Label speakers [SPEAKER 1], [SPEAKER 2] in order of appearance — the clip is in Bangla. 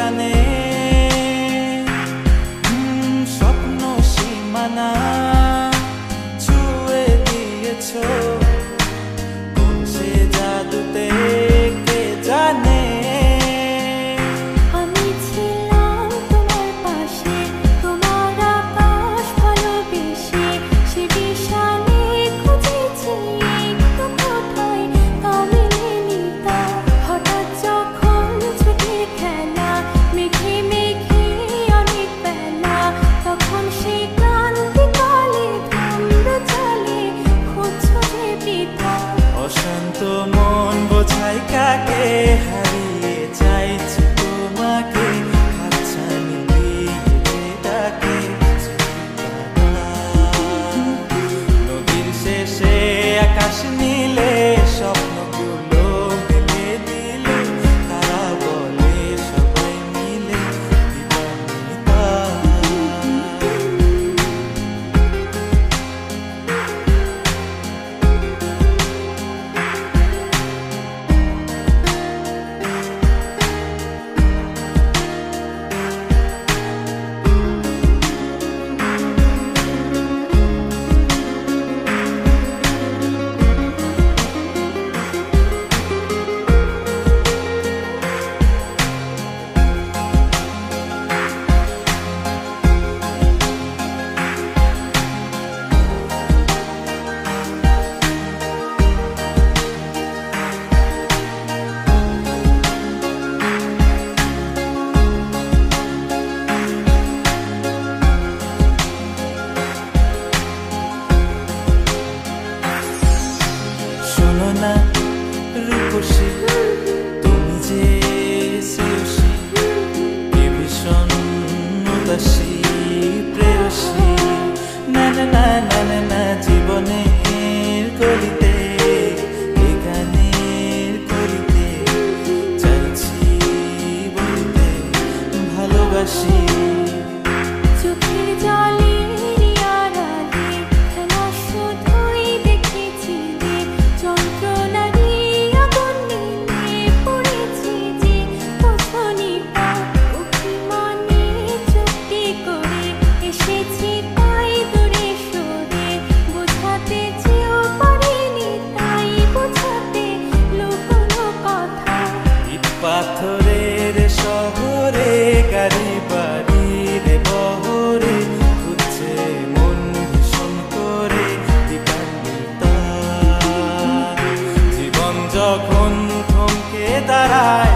[SPEAKER 1] টানে স্বপ্ন সীমানা ছুঁয়ে দিয়েছ কোন সে জাদুতে কে জানে।
[SPEAKER 2] আমি ছিলাম তোমার পাশে, তোমার আকাশ ভালোবেসে, সে বিশালে খুঁজেছি একটু কোথায় তা মেলেনি তা। হঠাৎ যখন ছুটির খেলা মেঘে মেঘে অনেক বেলা, তখন সে ক্লান্তিকালে থামলো চলে খুঁজছো যে পিতা।
[SPEAKER 1] অশান্ত মন বোঝাই কাকে হারিয়ে চাইছি তোমাকে হাতছানি দিয়ে ডাকে নদীর শেষে আকাশ নীলে স্বপ্নগুলো মিলে দিলে তারা বলে সবাই মিলে দিবানিতা। শোনো না রূপসী তুমি যে শ্রেয়সী কে ভীষণ উদাসী প্রেয়সী না না না না না না জীবনের গলিতে এ গানের কলিতে চাইছি বলতে ভালোবাসি।
[SPEAKER 2] চোখের জলের আড়ালে খেলা শুধুই দেখেছিলে, যন্ত্রণারই আগুন নিয়ে পড়েছি যে বোঝনি তা। অভিমানে চুক্তি করে এসেছি তাই দূরে সরে, বোঝাতে চেয়েও পারিনি তাই বোঝাতে লুকোনো কথা।
[SPEAKER 1] ইট পাথরের শহরে গাড়ি বাড়ির বহরে খুঁজছে মন ভীষণ করে দিবানিতা। জীবন যখন থমকে দাঁড়ায়